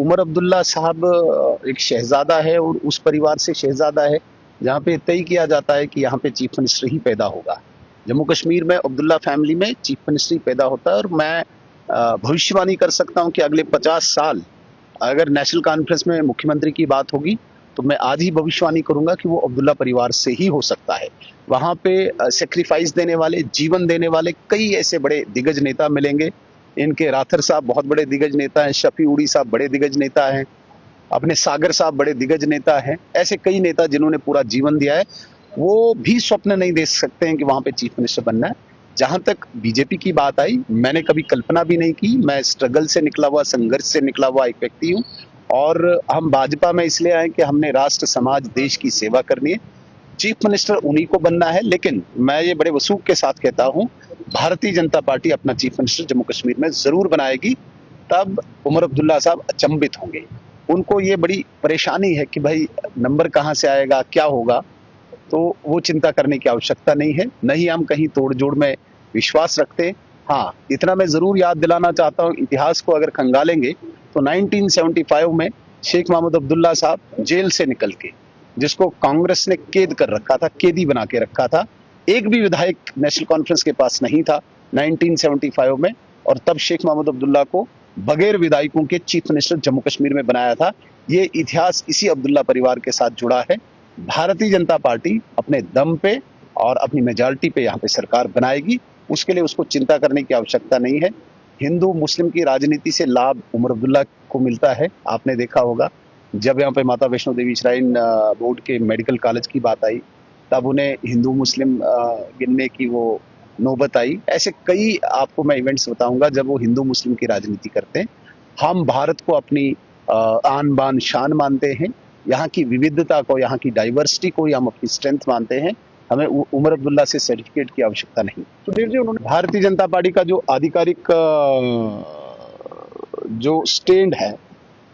उमर अब्दुल्ला साहब एक शहजादा है और उस परिवार से शहजादा है जहाँ पे तय किया जाता है कि यहाँ पे चीफ मिनिस्टर ही पैदा होगा। जम्मू कश्मीर में अब्दुल्ला फैमिली में चीफ मिनिस्टर ही पैदा होता है और मैं भविष्यवाणी कर सकता हूँ कि अगले 50 साल अगर नेशनल कॉन्फ्रेंस में मुख्यमंत्री की बात होगी तो मैं आज ही भविष्यवाणी करूंगा कि वो अब्दुल्ला परिवार से ही हो सकता है। वहां पे सेक्रीफाइस देने वाले, जीवन देने वाले कई ऐसे बड़े दिग्गज नेता मिलेंगे। इनके राथर साहब बहुत बड़े दिग्गज नेता हैं, शफी उड़ी साहब बड़े दिग्गज नेता हैं, अपने सागर साहब बड़े दिग्गज नेता हैं। ऐसे कई नेता जिन्होंने पूरा जीवन दिया है, वो भी स्वप्न नहीं देख सकते हैं कि वहां पे चीफ मिनिस्टर बनना है। जहां तक बीजेपी की बात आई, मैंने कभी कल्पना भी नहीं की। मैं स्ट्रगल से निकला हुआ, संघर्ष से निकला हुआ एक व्यक्ति हूँ और हम भाजपा में इसलिए आए कि हमने राष्ट्र, समाज, देश की सेवा करनी है। चीफ मिनिस्टर उन्हीं को बनना है, लेकिन मैं ये बड़े वसूख के साथ कहता हूं, भारतीय जनता पार्टी अपना चीफ मिनिस्टर जम्मू कश्मीर में जरूर बनाएगी। तब उमर अब्दुल्ला साहब अचंभित होंगे। उनको ये बड़ी परेशानी है कि भाई नंबर कहां से आएगा, क्या होगा, तो वो चिंता करने की आवश्यकता नहीं है। नहीं हम कहीं तोड़ जोड़ में विश्वास रखते। हाँ, इतना मैं जरूर याद दिलाना चाहता हूँ, इतिहास को अगर खंगालेंगे तो 1975 में शेख महमूद अब्दुल्ला साहब जेल से निकल के, जिसको कांग्रेस ने कैद कर रखा था, कैदी बना के रखा था, एक भी विधायक नेशनल कॉन्फ्रेंस के पास नहीं था 1975 में, और तब शेख महमूद अब्दुल्ला को बगैर विधायकों के चीफ मिनिस्टर जम्मू कश्मीर में बनाया था। ये इतिहास इसी अब्दुल्ला परिवार के साथ जुड़ा है। भारतीय जनता पार्टी अपने दम पे और अपनी मेजॉरिटी पे यहाँ पे सरकार बनाएगी। उसके लिए उसको चिंता करने की आवश्यकता नहीं है। हिंदू मुस्लिम की राजनीति से लाभ उमर अब्दुल्ला को मिलता है। आपने देखा होगा जब यहाँ पे माता वैष्णो देवी श्राइन बोर्ड के मेडिकल कॉलेज की बात आई, तब उन्हें हिंदू मुस्लिम गिनने की वो नौबत आई। ऐसे कई आपको मैं इवेंट्स बताऊंगा जब वो हिंदू मुस्लिम की राजनीति करते हैं। हम भारत को अपनी आन बान शान मानते हैं, यहाँ की विविधता को, यहाँ की डाइवर्सिटी को हम अपनी स्ट्रेंथ मानते हैं। हमें उमर अब्दुल्ला से सर्टिफिकेट की आवश्यकता नहीं। सुधीर जी, उन्होंने भारतीय जनता पार्टी का जो आधिकारिक जो स्टैंड है,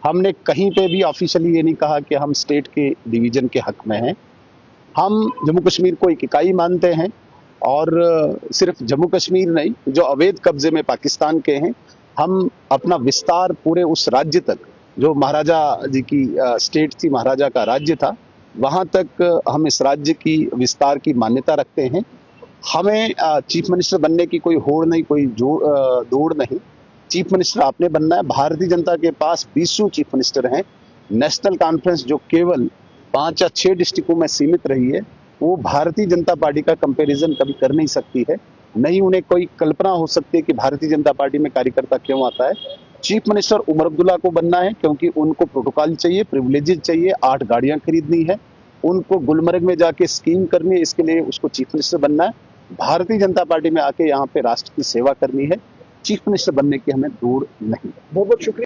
हमने कहीं पे भी ऑफिशियली ये नहीं कहा कि हम स्टेट के डिवीजन के हक में हैं। हम जम्मू कश्मीर को एक इकाई मानते हैं और सिर्फ जम्मू कश्मीर नहीं, जो अवैध कब्जे में पाकिस्तान के हैं, हम अपना विस्तार पूरे उस राज्य तक, जो महाराजा जी की स्टेट थी, महाराजा का राज्य था, वहां तक हम इस राज्य की विस्तार की मान्यता रखते हैं। हमें चीफ मिनिस्टर बनने की कोई होड़ नहीं, कोई दौड़ नहीं। चीफ मिनिस्टर आपने बनना है। भारतीय जनता के पास 20 चीफ मिनिस्टर हैं। नेशनल कॉन्फ्रेंस जो केवल 5 या 6 डिस्ट्रिक्टों में सीमित रही है, वो भारतीय जनता पार्टी का कंपैरिजन कभी कर नहीं सकती है। नहीं उन्हें कोई कल्पना हो सकती है कि भारतीय जनता पार्टी में कार्यकर्ता क्यों आता है। चीफ मिनिस्टर उमर अब्दुल्ला को बनना है क्योंकि उनको प्रोटोकॉल चाहिए, प्रिविलेजेस चाहिए, 8 गाड़ियां खरीदनी है, उनको गुलमर्ग में जाके स्कीम करनी है, इसके लिए उसको चीफ मिनिस्टर बनना है। भारतीय जनता पार्टी में आके यहाँ पे राष्ट्र की सेवा करनी है। चीफ मिनिस्टर बनने की हमें दूर नहीं। बहुत बहुत शुक्रिया।